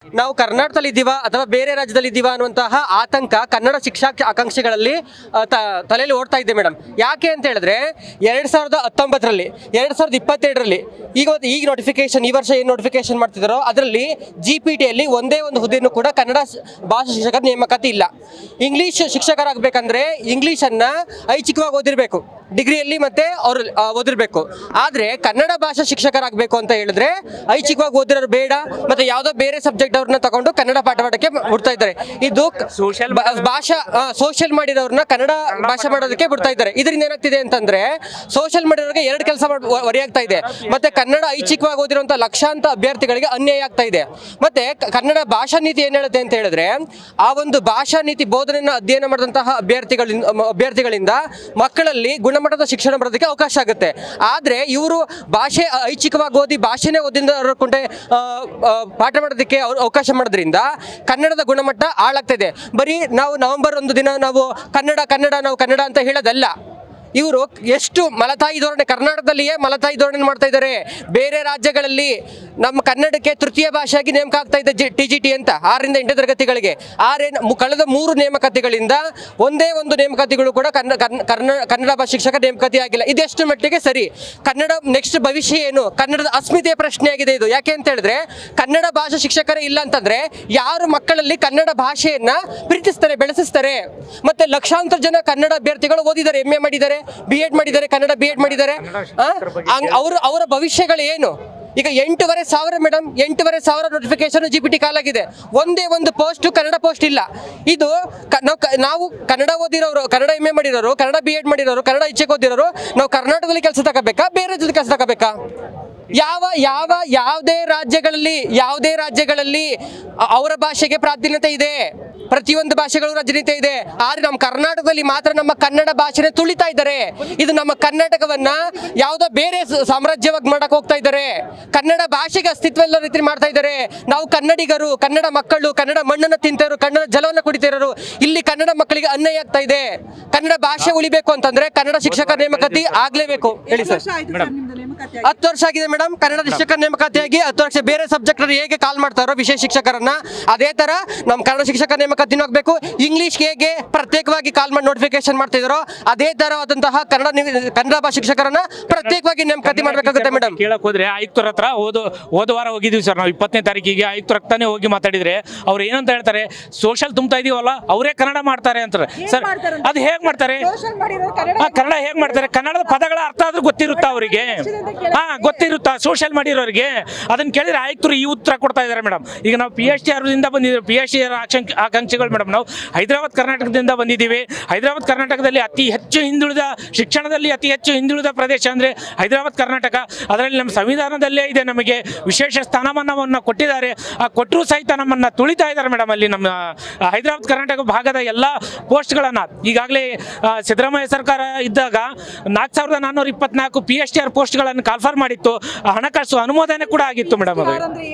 ನಾವು ಕರ್ನಾಟಕದಲ್ಲಿ ಇದ್ದೀವಾ ಅಥವಾ ಬೇರೆ ರಾಜ್ಯದಲ್ಲಿ ಇದ್ದೀವಾ ಅನ್ನುವಂತಹ ಆತಂಕ ಕನ್ನಡ ಶಿಕ್ಷಾ ಆಕಾಂಕ್ಷಿಗಳಲ್ಲಿ ತಲೆಯಲ್ಲಿ ಓಡ್ತಾ ಇದೆ ಮೇಡಮ್. ಯಾಕೆ ಅಂತ ಹೇಳಿದ್ರೆ 2019ರಲ್ಲಿ 2022ರಲ್ಲಿ ಈಗ ನೋಟಿಫಿಕೇಶನ್ ಈ ವರ್ಷ ಏನು ನೋಟಿಫಿಕೇಶನ್ ಮಾಡ್ತಿದ್ದಾರೋ ಅದರಲ್ಲಿ GPTಯಲ್ಲಿ ಒಂದೇ ಒಂದು ಹುದ್ದೆಯನ್ನು ಕೂಡ ಕನ್ನಡ ಭಾಷಾ ಶಿಕ್ಷಕರ ನೇಮಕಾತಿ ಇಲ್ಲ. ಇಂಗ್ಲೀಷ್ ಶಿಕ್ಷಕರಾಗಬೇಕಂದ್ರೆ ಇಂಗ್ಲೀಷನ್ನು ಐಚ್ಛಿಕವಾಗಿ ಓದಿರಬೇಕು, ಡಿಗ್ರಿಯಲ್ಲಿ ಮತ್ತೆ ಅವರು ಓದಿರಬೇಕು. ಆದರೆ ಕನ್ನಡ ಭಾಷಾ ಶಿಕ್ಷಕರಾಗಬೇಕು ಅಂತ ಹೇಳಿದ್ರೆ ಐಚ್ಛಿಕವಾಗಿ ಓದಿರೋರು ಬೇಡ, ಮತ್ತೆ ಯಾವುದೋ ಬೇರೆ ಸಬ್ಜೆಕ್ಟ್ ಅವ್ರನ್ನ ತಗೊಂಡು ಕನ್ನಡ ಪಾಠ ಮಾಡಕ್ಕೆ ಬಿಡ್ತಾ ಇದ್ದಾರೆ. ಇದು ಸೋಷಿಯಲ್ ಮಾಡಿರೋರನ್ನ ಕನ್ನಡ ಭಾಷೆ ಮಾಡೋದಕ್ಕೆ ಬಿಡ್ತಾ ಇದ್ದಾರೆ. ಇದರಿಂದ ಏನಾಗ್ತಿದೆ ಅಂತಂದ್ರೆ ಸೋಷಿಯಲ್ ಮಾಡಿರೋರಿಗೆ ಎರಡು ಕೆಲಸ ಹೊರೆಯಾಗ್ತಾ ಇದೆ, ಮತ್ತೆ ಕನ್ನಡ ಐಚ್ಛಿಕವಾಗಿ ಓದಿರುವಂತಹ ಲಕ್ಷಾಂತರ ಅಭ್ಯರ್ಥಿಗಳಿಗೆ ಅನ್ಯಾಯ ಆಗ್ತಾ ಇದೆ. ಮತ್ತೆ ಕನ್ನಡ ಭಾಷಾ ನೀತಿ ಏನ್ ಹೇಳುತ್ತೆ ಅಂತ ಹೇಳಿದ್ರೆ ಆ ಒಂದು ಭಾಷಾ ನೀತಿ ಬೋಧನೆಯನ್ನು ಅಧ್ಯಯನ ಮಾಡಿದಂತಹ ಅಭ್ಯರ್ಥಿಗಳಿಂದ ಮಕ್ಕಳಲ್ಲಿ ಗುಣಮಟ್ಟದ ಶಿಕ್ಷಣ ಬರೋದಕ್ಕೆ ಅವಕಾಶ ಆಗುತ್ತೆ. ಆದ್ರೆ ಇವರು ಭಾಷೆ ಐಚ್ಛಿಕವಾಗಿ ಓದಿ ಭಾಷೆನೇ ಓದಿಂದ ಪಾಠ ಮಾಡೋದಕ್ಕೆ ಅವಕಾಶ ಮಾಡೋದ್ರಿಂದ ಕನ್ನಡದ ಗುಣಮಟ್ಟ ಹಾಳಾಗ್ತಿದೆ. ಬರೀ ನಾವು ನವೆಂಬರ್ 1 ದಿನ ನಾವು ಕನ್ನಡ ಅಂತ ಹೇಳೋದಲ್ಲ. ಇವರು ಎಷ್ಟು ಮಲತಾಯಿ ಧೋರಣೆ, ಕರ್ನಾಟಕದಲ್ಲಿಯೇ ಮಲತಾಯಿ ಧೋರಣೆ ಮಾಡ್ತಾ ಇದ್ದಾರೆ. ಬೇರೆ ರಾಜ್ಯಗಳಲ್ಲಿ ನಮ್ಮ ಕನ್ನಡಕ್ಕೆ ತೃತೀಯ ಭಾಷೆಯಾಗಿ ನೇಮಕ ಆಗ್ತಾ ಇದೆ TGT ಅಂತ 6ರಿಂದ 8 ತರಗತಿಗಳಿಗೆ. ಕಳೆದ 3 ನೇಮಕಾತಿಗಳಿಂದ ಒಂದೇ ಒಂದು ನೇಮಕಾತಿಗಳು ಕೂಡ ಕನ್ನಡ ಭಾಷಾ ಶಿಕ್ಷಕ ನೇಮಕಾತಿ ಆಗಿಲ್ಲ. ಇದೆಷ್ಟು ಮಟ್ಟಿಗೆ ಸರಿ? ಕನ್ನಡ ನೆಕ್ಸ್ಟ್ ಭವಿಷ್ಯ ಏನು? ಕನ್ನಡದ ಅಸ್ಮಿತೆಯ ಪ್ರಶ್ನೆ ಆಗಿದೆ ಇದು. ಯಾಕೆ ಅಂತ ಹೇಳಿದ್ರೆ ಕನ್ನಡ ಭಾಷಾ ಶಿಕ್ಷಕರೇ ಇಲ್ಲ ಅಂತಂದ್ರೆ ಯಾರು ಮಕ್ಕಳಲ್ಲಿ ಕನ್ನಡ ಭಾಷೆಯನ್ನ ಪ್ರೀತಿಸ್ತಾರೆ, ಬೆಳೆಸಿಸ್ತಾರೆ? ಮತ್ತೆ ಲಕ್ಷಾಂತರ ಜನ ಕನ್ನಡ ಅಭ್ಯರ್ಥಿಗಳು ಓದಿದ್ದಾರೆ, MA ಮಾಡಿದ್ದಾರೆ, B.Ed ಮಾಡಿದ್ದಾರೆ, ಕನ್ನಡ B.Ed ಮಾಡಿದ್ದಾರೆ. ಅವರ ಭವಿಷ್ಯಗಳು ಏನು? ಈಗ 8,500 ಮೇಡಮ್, 8,500 ನೋಟಿಫಿಕೇಶನ್ GPT ಕಾಲಾಗಿದೆ. ಒಂದೇ ಒಂದು ಪೋಸ್ಟ್ ಕನ್ನಡ ಪೋಸ್ಟ್ ಇಲ್ಲ. ಇದು ನಾವು ಕನ್ನಡ ಓದಿರೋರು, ಕನ್ನಡ MA ಮಾಡಿರೋರು, ಕನ್ನಡ B.Ed ಮಾಡಿರೋರು, ಕನ್ನಡ ಇಚ್ಛೆಗೆ ಓದಿರೋರು ನಾವು ಕರ್ನಾಟಕದಲ್ಲಿ ಕೆಲಸ ತಗೋಬೇಕಾ, ಬೇರೆ ರಾಜ್ಯದಲ್ಲಿ ಕೆಲಸ ತಗೋಬೇಕಾ? ಯಾವುದೇ ರಾಜ್ಯಗಳಲ್ಲಿ ಅವರ ಭಾಷೆಗೆ ಪ್ರಾಧಾನ್ಯತೆ ಇದೆ, ಪ್ರತಿಯೊಂದು ಭಾಷೆಗಳು ರಾಜನೀತಿ ಇದೆ. ಆದ್ರೆ ನಮ್ಮ ಕರ್ನಾಟಕದಲ್ಲಿ ಮಾತ್ರ ನಮ್ಮ ಕನ್ನಡ ಭಾಷೆನೇ ತುಳಿತಾ ಇದ್ದಾರೆ. ಇದು ನಮ್ಮ ಕರ್ನಾಟಕವನ್ನ ಯಾವುದೋ ಬೇರೆ ಸಾಮ್ರಾಜ್ಯವಾಗಿ ಮಾಡಕ್ ಹೋಗ್ತಾ ಇದ್ದಾರೆ. ಕನ್ನಡ ಭಾಷೆಗೆ ಅಸ್ತಿತ್ವ ಇಲ್ಲ ರೀತಿ ಮಾಡ್ತಾ ಇದ್ದಾರೆ. ನಾವು ಕನ್ನಡಿಗರು, ಕನ್ನಡ ಮಕ್ಕಳು, ಕನ್ನಡ ಮಣ್ಣನ್ನು ತಿಂತವರು, ಕನ್ನಡ ಜಲವನ್ನು ಕುಡಿತಿರೋರು. ಇಲ್ಲಿ ಕನ್ನಡ ಮಕ್ಕಳಿಗೆ ಅನ್ಯಾಯ ಆಗ್ತಾ ಇದೆ. ಕನ್ನಡ ಭಾಷೆ ಉಳಿಬೇಕು ಅಂತಂದ್ರೆ ಕನ್ನಡ ಶಿಕ್ಷಕ ನೇಮಕಾತಿ ಆಗ್ಲೇಬೇಕು. ಹೇಳಿ ಸರ್. 10 ವರ್ಷ ಆಗಿದೆ ಮೇಡಮ್ ಕನ್ನಡ ಶಿಕ್ಷಕ ನೇಮಕಾತಿಯಾಗಿ. 10 ವರ್ಷ ಬೇರೆ ಸಬ್ಜೆಕ್ಟ್ ಹೇಗೆ ಕಾಲ್ ಮಾಡ್ತಾರೋ ವಿಶೇಷ ಶಿಕ್ಷಕರನ್ನ, ಅದೇ ತರ ನಮ್ಮ ಕನ್ನಡ ಶಿಕ್ಷಕ ನೇಮಕಾತಿನೂ ಆಗಬೇಕು. ಇಂಗ್ಲಿಷ್ ಹೇಗೆ ಪ್ರತ್ಯೇಕವಾಗಿ ಕಾಲ್ ಮಾಡಿ ನೋಟಿಫಿಕೇಶನ್ ಮಾಡ್ತಿದಾರೋ ಅದೇ ತರವಾದಂತಹ ಕನ್ನಡ ಭಾಷಾ ಶಿಕ್ಷಕರನ್ನ ಪ್ರತ್ಯೇಕವಾಗಿ ನೇಮಕಾತಿ ಮಾಡಬೇಕಾಗುತ್ತೆ ಮೇಡಮ್. ಕೇಳಕ್ ಹೋದ್ರೆ ಆಯುಕ್ತರ ಹತ್ರ ಹೋದ ವಾರ ಹೋಗಿದ್ವಿ ಸರ್ ನಾವು. 20ನೇ ತಾರೀಕಿಗೆ ಆಯುಕ್ತರ ಹತ್ರನೇ ಹೋಗಿ ಮಾತಾಡಿದ್ರೆ ಅವ್ರು ಏನಂತ ಹೇಳ್ತಾರೆ, ಸೋಷಲ್ ತುಂಬ್ತಾ ಇದೀವಲ್ಲ ಅವರೇ ಕನ್ನಡ ಮಾಡ್ತಾರೆ ಅಂತಾರೆ. ಸರ್ ಅದು ಹೇಗ್ ಮಾಡ್ತಾರೆ? ಕನ್ನಡ ಹೇಗ್ ಮಾಡ್ತಾರೆ? ಕನ್ನಡದ ಪದಗಳ ಅರ್ಥ ಆದ್ರೂ ಗೊತ್ತಿರುತ್ತಾ ಅವರಿಗೆ? ಗೊತ್ತಿರುತ್ತಾ ಸೋಷಿಯಲ್ ಮಾಡಿರೋರಿಗೆ? ಅದನ್ನ ಕೇಳಿದ್ರೆ ಆಯುಕ್ತರು ಈ ಉತ್ತರ ಕೊಡ್ತಾ ಇದ್ದಾರೆ ಮೇಡಮ್. ಈಗ ನಾವು PHR ಬಂದಿದ್ದೀವಿ, PHR ಆಕಾಂಕ್ಷಿಗಳು ಮೇಡಮ್. ನಾವು ಹೈದರಾಬಾದ್ ಕರ್ನಾಟಕದಿಂದ ಬಂದಿದ್ದೀವಿ. ಹೈದರಾಬಾದ್ ಕರ್ನಾಟಕದಲ್ಲಿ ಅತಿ ಹೆಚ್ಚು ಹಿಂದುಳಿದ ಶಿಕ್ಷಣದಲ್ಲಿ ಅತಿ ಹೆಚ್ಚು ಹಿಂದುಳಿದ ಪ್ರದೇಶ ಅಂದರೆ ಹೈದರಾಬಾದ್ ಕರ್ನಾಟಕ. ಅದರಲ್ಲಿ ನಮ್ಮ ಸಂವಿಧಾನದಲ್ಲೇ ಇದೆ, ನಮಗೆ ವಿಶೇಷ ಸ್ಥಾನಮಾನವನ್ನು ಕೊಟ್ಟಿದ್ದಾರೆ. ಕೊಟ್ಟರೂ ಸಹಿತ ನಮ್ಮನ್ನು ತುಳಿತಾ ಇದ್ದಾರೆ ಮೇಡಮ್. ಅಲ್ಲಿ ನಮ್ಮ ಹೈದರಾಬಾದ್ ಕರ್ನಾಟಕ ಭಾಗದ ಎಲ್ಲ ಪೋಸ್ಟ್ಗಳನ್ನು ಈಗಾಗಲೇ ಸಿದ್ದರಾಮಯ್ಯ ಸರ್ಕಾರ ಇದ್ದಾಗ 4,424 PHR ಪೋಸ್ಟ್ಗಳನ್ನು ಕಾಲ್ಫರ್ ಮಾಡಿತ್ತು. ಹಣಕಾಸು ಅನುಮೋದನೆ ಕೂಡ ಆಗಿತ್ತು ಮೇಡಮ್. ಅದು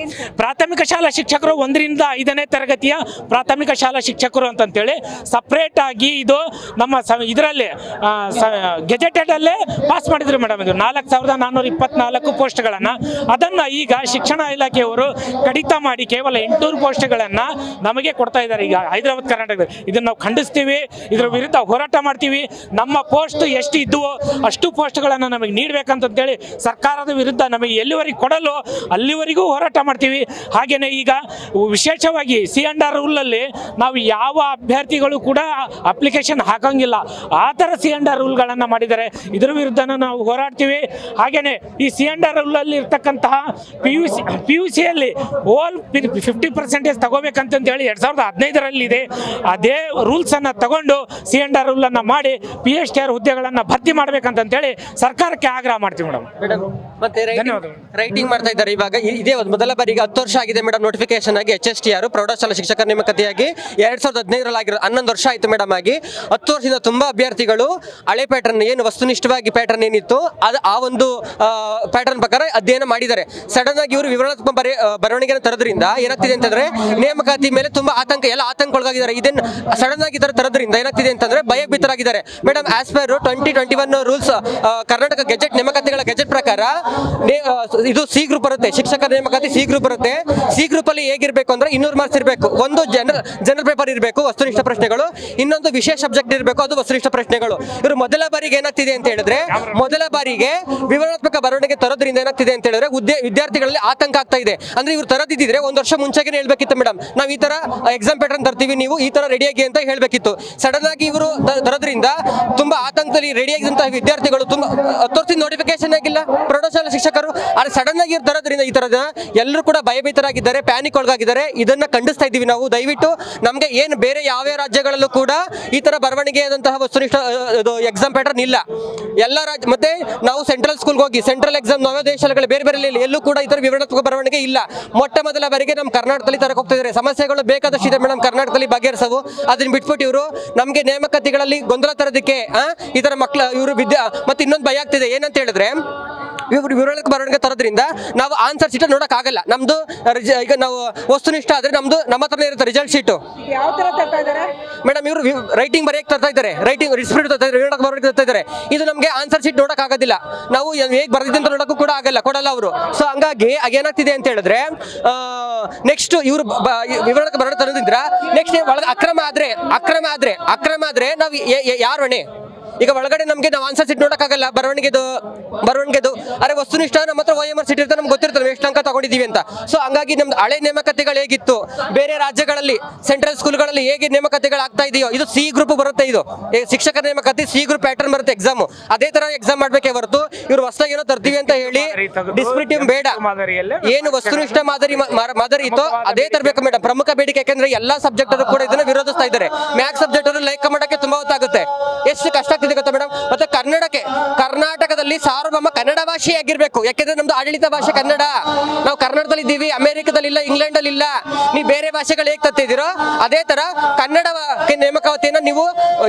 ಪ್ರಾಥಮಿಕ ಶಾಲಾ ಶಿಕ್ಷಕರು 1ರಿಂದ 5ನೇ ತರಗತಿಯ ಪ್ರಾಥಮಿಕ ಶಾಲಾ ಶಿಕ್ಷಕರು ಅಂತಂತೇಳಿ ಸಪ್ರೇಟ್ ಆಗಿ ಇದು ನಮ್ಮ ಇದರಲ್ಲಿ ಗೆಜೆಟೆಡ್ ಅಲ್ಲೇ ಪಾಸ್ ಮಾಡಿದ್ರು ಮೇಡಮ್. ಇದು 4,424 ಪೋಸ್ಟ್ಗಳನ್ನು ಅದನ್ನು ಈಗ ಶಿಕ್ಷಣ ಇಲಾಖೆಯವರು ಕಡಿತ ಮಾಡಿ ಕೇವಲ 800 ಪೋಸ್ಟ್ಗಳನ್ನು ನಮಗೆ ಕೊಡ್ತಾ ಇದ್ದಾರೆ ಈಗ ಹೈದರಾಬಾದ್ ಕರ್ನಾಟಕದಲ್ಲಿ. ಇದನ್ನು ನಾವು ಖಂಡಿಸ್ತೀವಿ, ಇದರ ವಿರುದ್ಧ ಹೋರಾಟ ಮಾಡ್ತೀವಿ. ನಮ್ಮ ಪೋಸ್ಟ್ ಎಷ್ಟು ಇದ್ದುವೋ ಅಷ್ಟು ಪೋಸ್ಟ್ಗಳನ್ನು ನಮಗೆ ನೀಡಬೇಕಂತೇಳಿ ಸರ್ಕಾರದ ವಿರುದ್ಧ ನಮಗೆ ಎಲ್ಲಿವರೆಗೆ ಕೊಡಲು ಅಲ್ಲಿವರೆಗೂ ಹೋರಾಟ ಮಾಡ್ತೀವಿ. ಹಾಗೆಯೇ ಈಗ ವಿಶೇಷವಾಗಿ C&R ರೂಲಲ್ಲಿ ನಾವು ಯಾವ ಅಭ್ಯರ್ಥಿಗಳು ಕೂಡ ಅಪ್ಲಿಕೇಶನ್ ಹಾಕಂಗಿಲ್ಲ, ಆ ಥರ C&R ರೂಲ್ಗಳನ್ನು ಮಾಡಿದ್ದಾರೆ. ಇದರ ವಿರುದ್ಧ ನಾವು ಹೋರಾಡ್ತೀವಿ. ಹಾಗೆಯೇ ಈ C&R ರೂಲಲ್ಲಿ ಇರ್ತಕ್ಕಂತಹ PUCಯಲ್ಲಿ ಓಲ್ 50% ತಗೋಬೇಕಂತಂತೇಳಿ 2015ರಲ್ಲಿ ಇದೆ. ಅದೇ ರೂಲ್ಸನ್ನು ತಗೊಂಡು C&R ರೂಲನ್ನು ಮಾಡಿ PHR ಹುದ್ದೆಗಳನ್ನು ಭರ್ತಿ ಮಾಡಬೇಕಂತೇಳಿ ಸರ್ಕಾರಕ್ಕೆ ಆಗ್ರಹ ಮಾಡ್ತೀವಿ ಮೇಡಮ್. ಮತ್ತೆ ರೈಟಿಂಗ್ ಮಾಡ್ತಾ ಇದ್ದಾರೆ. ಇವಾಗ ಇದೇ ಮೊದಲ ಬಾರಿಗೆ 10 ವರ್ಷ ಆಗಿದೆ ಮೇಡಮ್ ನೋಟಿಫಿಕೇಶನ್ ಆಗಿ HSTR ಪ್ರೌಢಶಾಲಾ ಶಿಕ್ಷಕ ನೇಮಕಾತಿಯಾಗಿ. 2015 ಆಗಿರೋ 11 ವರ್ಷ ಆಯ್ತು ಮೇಡಮ್ ಆಗಿ. 10 ವರ್ಷದಿಂದ ತುಂಬಾ ಅಭ್ಯರ್ಥಿಗಳು ಹಳೆ ಪ್ಯಾಟರ್ನ್ ಏನು ವಸ್ತುನಿಷ್ಠವಾಗಿ ಪ್ಯಾಟರ್ನ್ ಏನಿತ್ತು ಅದು ಆ ಒಂದು ಪ್ಯಾಟರ್ನ್ ಪ್ರಕಾರ ಅಧ್ಯಯನ ಮಾಡಿದ್ದಾರೆ. ಸಡನ್ ಆಗಿ ಇವರು ವಿವರಣಾತ್ಮಕ ಬರವಣಿಗೆಯನ್ನು ತರೋದ್ರಿಂದ ಏನಾಗ್ತಿದೆ ಅಂತಂದ್ರೆ ನೇಮಕಾತಿ ಮೇಲೆ ತುಂಬಾ ಆತಂಕಗೊಳಗಾಗಿದ್ದಾರೆ. ಇದನ್ನ ಸಡನ್ ಆಗಿ ತರೋದ್ರಿಂದ ಏನಾಗ್ತಿದೆ ಅಂತಂದ್ರೆ ಭಯಭೀತರಾಗಿದ್ದಾರೆ madam. As per 2021 rules Karnataka gazette ನೇಮಕಾತಿಗಳ ಗೆಜೆಟ್ ಪ್ರಕಾರ ಇದು ಸಿ ಗ್ರೂಪ್ ಬರುತ್ತೆ, ಶಿಕ್ಷಕರ ನೇಮಕಾತಿ ಸಿ ಗ್ರೂಪ್ ಬರುತ್ತೆ. ಸಿ ಗ್ರೂಪ್ ಅಲ್ಲಿ ಹೇಗಿರ್ಬೇಕು ಅಂದ್ರೆ 200 ಮಾರ್ಕ್ಸ್ ಇರಬೇಕು. ಒಂದು ಜನರಲ್ ಪೇಪರ್ ಇರಬೇಕು ವಸ್ತುನಿಷ್ಠ ಪ್ರಶ್ನೆಗಳು, ಇನ್ನೊಂದು ವಿಶೇಷ ಸಬ್ಜೆಕ್ಟ್ ಇರಬೇಕು ಅದು ವಸ್ತುನಿಷ್ಠ ಪ್ರಶ್ನೆಗಳು. ಇವರು ಮೊದಲ ಬಾರಿಗೆ ಏನಾಗ್ತಿದೆ ಅಂತ ಹೇಳಿದ್ರೆ ಮೊದಲ ಬಾರಿಗೆ ವಿವರಣಾತ್ಮಕ ಬರವಣಿಗೆ ತರೋದ್ರಿಂದ ಏನಾಗ್ತಿದೆ ಅಂತ ಹೇಳಿದ್ರೆ ವಿದ್ಯಾರ್ಥಿಗಳಲ್ಲಿ ಆತಂಕ ಆಗ್ತಾ ಇದೆ. ಅಂದ್ರೆ ಇವ್ರು ತರದಿದ್ರೆ 1 ವರ್ಷ ಮುಂಚೆಗೆ ಹೇಳ್ಬೇಕಿತ್ತು ಮೇಡಮ್, ನಾವು ಈ ತರ ಎಕ್ಸಾಮ್ ಪ್ಯಾಟರ್ನ್ ತರ್ತೀವಿ, ನೀವು ಈ ತರ ರೆಡಿಯಾಗಿ ಅಂತ ಹೇಳ್ಬೇಕಿತ್ತು. ಸಡನ್ ಆಗಿ ಇವರು ತರೋದ್ರಿಂದ ತುಂಬಾ ಆತಂಕದಲ್ಲಿ ರೆಡಿ ಆಗಿದ್ದಂತಹ ವಿದ್ಯಾರ್ಥಿಗಳು ತುಂಬಾ 10 ವರ್ಷದಿಂದ ನೋಟಿಫಿಕೇಶನ್ ಆಗಿಲ್ಲ ಪ್ರೌಢಶಾಲಾ ಶಿಕ್ಷಕರು, ಆದ್ರೆ ಸಡನ್ ಆಗಿ ತರೋದ್ರಿಂದ ಈ ತರದ ಎಲ್ಲರೂ ಕೂಡ ಭಯಭೀತರಾಗಿದ್ದಾರೆ, ಪ್ಯಾನಿಕ್ ಒಳಗಾಗಿದ್ದಾರೆ. ಇದನ್ನ ಖಂಡಿಸ್ತಾ ಇದ್ದೀವಿ ನಾವು. ದಯವಿಟ್ಟು ನಮಗೆ ಏನು ಬೇರೆ ಯಾವ ರಾಜ್ಯಗಳಲ್ಲೂ ಕೂಡ ಈ ತರ ಬರವಣಿಗೆ ಆದಂತಹ ವಸ್ತುನಿಷ್ಠ ಎಕ್ಸಾಮ್ ಪ್ಯಾಟರ್ನ್ ಇಲ್ಲ. ಎಲ್ಲ ರಾಜ್ಯ ಮತ್ತೆ ನಾವು ಸೆಂಟ್ರಲ್ ಸ್ಕೂಲ್ಗೆ ಹೋಗಿ ಸೆಂಟ್ರಲ್ ಎಕ್ಸಾಮ್ ನವೋದಯ ಶಾಲೆಗಳು ಬೇರೆ ಬೇರೆ ಎಲ್ಲೂ ಕೂಡ ಈ ತರ ವಿವರಣಾತ್ಮಕ ಬರವಣಿಗೆ ಇಲ್ಲ. ಮೊಟ್ಟ ಮೊದಲ ಬಾರಿಗೆ ನಮ್ಮ ಕರ್ನಾಟಕದಲ್ಲಿ ತರಕ್ಕೆ ಹೋಗ್ತಾ ಇದ್ದಾರೆ. ಸಮಸ್ಯೆಗಳು ಬೇಕಾದಷ್ಟು ಇದೆ ಮೇಡಮ್ ಕರ್ನಾಟಕದಲ್ಲಿ ಬಗೆಹರಿಸವು. ಅದನ್ನ ಬಿಟ್ಬಿಟ್ಟು ಇವರು ನಮಗೆ ನೇಮಕಾತಿಗಳಲ್ಲಿ ಗೊಂದಲ ತರೋದಕ್ಕೆ ಈ ತರ ಇವರು ಮತ್ತೆ ಇನ್ನೊಂದು ಭಯ ಆಗ್ತಿದೆ ಏನಂತ ಹೇಳಿದ್ರೆ ಇವರು ವಿವರಣಾತ್ಮಕ ಬರವಣಿಗೆ ತರೋದ್ರಿಂದ ನಾವು ಆನ್ಸರ್ ಶೀಟ್ ನೋಡಕ್ ಆಗಲ್ಲ. ನಮ್ದು ಈಗ ನಾವು ವಸ್ತುನಿಷ್ಠ ಆದ್ರೆ ನಮ್ಮ ಹತ್ರನೇ ಇರುತ್ತೆ ರಿಸಲ್ಟ್ ಶೀಟ್. ಯಾವ ತರ ತರ್ತಾ ಇದಾರೆ ಮೇಡಮ್ ಇವರು ರೈಟಿಂಗ್ ಬರೆಯಕ್ಕೆ ತರ್ತಾ ಇದ್ದಾರೆ, ರೈಟಿಂಗ್ ರಿಸ್ಪ್ರಿಟ್ ತರ್ತಾ ಇದ್ದಾರೆ, ವಿವರಣಾತ್ಮಕ ಬರವಣಿಗೆ ತರ್ತಾ ಇದ್ದಾರೆ. ಇದು ನಮಗೆ ಆನ್ಸರ್ ಶೀಟ್ ನೋಡಕ್ ಆಗೋದಿಲ್ಲ, ನಾವು ಹೇಗೆ ಬರೆದಿದ್ದೆ ಅಂತ ನೋಡಕ್ಕೂ ಕೂಡ ಕೊಡಲ್ಲ ಅವರು. ಸೊ ಹಂಗಾಗಿ ಏನಾಗ್ತಿದೆ ಅಂತ ಹೇಳಿದ್ರೆ ನೆಕ್ಸ್ಟ್ ಇವರು ವಿವರಣಾತ್ಮಕ ಬರವಣಿಗೆ ತರೋದ್ರಿಂದ ನೆಕ್ಸ್ಟ್ ಒಳಗೆ ಅಕ್ರಮ ಆದ್ರೆ ನಾವು ಯಾರು ಹೊಣೆ? ಈಗ ಒಳಗಡೆ ನಮಗೆ ನಾವು ಆನ್ಸರ್ ಶೀಟ್ ನೋಡಕ್ಕಾಗಲ್ಲ ಬರವಣಿಗೆದು ಅರೆ ವಸ್ತುನಿಷ್ಠ ನಮ್ಮ ಹತ್ರ OMR ಶೀಟ್ ಇರುತ್ತೆ, ನಮ್ಗೆ ಗೊತ್ತಿರ್ತದೆ ಎಷ್ಟು ಅಂಕ ತಗೊಂಡಿದ್ದೀವಿ ಅಂತ. ಸೊ ಹಂಗಾಗಿ ನಮ್ದು ಹಳೆ ನೇಮಕಾತಿಗಳು ಹೇಗಿತ್ತು ಬೇರೆ ರಾಜ್ಯಗಳಲ್ಲಿ ಸೆಂಟ್ರಲ್ ಸ್ಕೂಲ್ಗಳಲ್ಲಿ ಹೇಗೆ ನೇಮಕಾತಿಗಳು ಆಗ್ತಾ ಇದೆಯೋ ಇದು ಸಿ ಗ್ರೂಪ್ ಬರುತ್ತೆ. ಇದು ಶಿಕ್ಷಕರ ನೇಮಕಾತಿ ಸಿ ಗ್ರೂಪ್ ಪ್ಯಾಟರ್ನ್ ಬರುತ್ತೆ ಎಕ್ಸಾಮ್. ಅದೇ ತರ ಎಕ್ಸಾಮ್ ಮಾಡ್ಬೇಕೇ ಹೊರತು ಇವರು ಹೊಸದಾಗಿ ಏನೋ ತರ್ತೀವಿ ಅಂತ ಹೇಳಿ ಡಿಸ್ಪ್ರಿಟಿವ್ ಬೇಡ. ಏನು ವಸ್ತುನಿಷ್ಠ ಮಾದರಿ ಇತ್ತೋ ಅದೇ ತರಬೇಕು ಮೇಡಮ್. ಪ್ರಮುಖ ಬೇಡಿಕೆ, ಯಾಕಂದ್ರೆ ಎಲ್ಲಾ ಸಬ್ಜೆಕ್ಟ್ ಅವರು ಕೂಡ ಇದನ್ನ ವಿರೋಧಿಸ್ತಾ ಇದ್ದಾರೆ. ಮ್ಯಾಥ್ಸ್ ಸಬ್ಜೆಕ್ಟ್ ಅವರು ಲೈಕ್ ಮಾಡಕ್ಕೆ ತುಂಬಾ ಹೊತ್ತಾಗುತ್ತೆ. ಎಷ್ಟು ಕಷ್ಟ ಆಗ್ತಿದೆ ಗೊತ್ತಾ ಮೇಡಮ್? ಮತ್ತೆ ಕರ್ನಾಟಕದಲ್ಲಿ ಸಾರ್ವಭೌಮ ಕನ್ನಡ ಭಾಷೆ ಆಗಿರ್ಬೇಕು. ಯಾಕೆಂದ್ರೆ ನಮ್ದು ಆಡಳಿತ ಭಾಷೆ ಕನ್ನಡ. ನಾವು ಕರ್ನಾಟಕದಲ್ಲಿ ಇದ್ದೀವಿ, ಅಮೆರಿಕದಲ್ಲಿ ಇಲ್ಲ, ಇಂಗ್ಲೆಂಡ್ ಅಲ್ಲಿ ಇಲ್ಲ. ನೀವು ಬೇರೆ ಭಾಷೆಗಳು ಹೇಗೆ ತರ್ತಿದ್ದೀರೋ ಅದೇ ತರ ಕನ್ನಡ ನೇಮಕಾತಿಯನ್ನು ನೀವು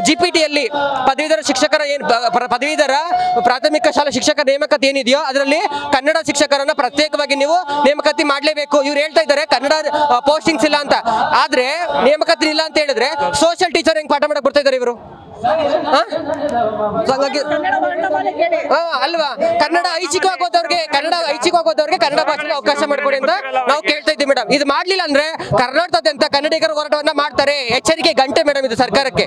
GPT ಯಲ್ಲಿ ಪದವೀಧರ ಶಿಕ್ಷಕರ ಪದವೀಧರ ಪ್ರಾಥಮಿಕ ಶಾಲಾ ಶಿಕ್ಷಕ ನೇಮಕಾತಿ ಏನಿದೆಯೋ ಅದರಲ್ಲಿ ಕನ್ನಡ ಶಿಕ್ಷಕರನ್ನ ಪ್ರತ್ಯೇಕವಾಗಿ ನೀವು ನೇಮಕಾತಿ ಮಾಡಲೇಬೇಕು. ಇವ್ರು ಹೇಳ್ತಾ ಇದ್ದಾರೆ ಕನ್ನಡ ಪೋಸ್ಟಿಂಗ್ಸ್ ಇಲ್ಲ ಅಂತ, ಆದ್ರೆ ನೇಮಕಾತಿ ಇಲ್ಲ ಅಂತ ಹೇಳಿದ್ರೆ ಸೋಷಿಯಲ್ ಟೀಚರ್ ಹೆಂಗ್ ಪಾಠ ಮಾಡಕ್ ಬರ್ತಾ ಇದ್ದಾರೆ ಇವರು? ಅಲ್ವಾ? ಕನ್ನಡ ಐಚ್ಛಿಕವಾಗಿ ಹೋದವ್ರಿಗೆ ಕನ್ನಡ ಭಾಷೆಗೆ ಅವಕಾಶ ಮಾಡಿಕೊಡಿ ಅಂತ ನಾವು ಕೇಳ್ತಾ ಇದ್ದೀವಿ ಮೇಡಮ್. ಇದು ಮಾಡ್ಲಿಲ್ಲ ಅಂದ್ರೆ ಕರ್ನಾಟಕದಾದ್ಯಂತ ಕನ್ನಡಿಗರ ಹೋರಾಟವನ್ನ ಮಾಡ್ತಾರೆ. ಎಚ್ಚರಿಕೆ ಗಂಟೆ ಮೇಡಮ್ ಇದು ಸರ್ಕಾರಕ್ಕೆ.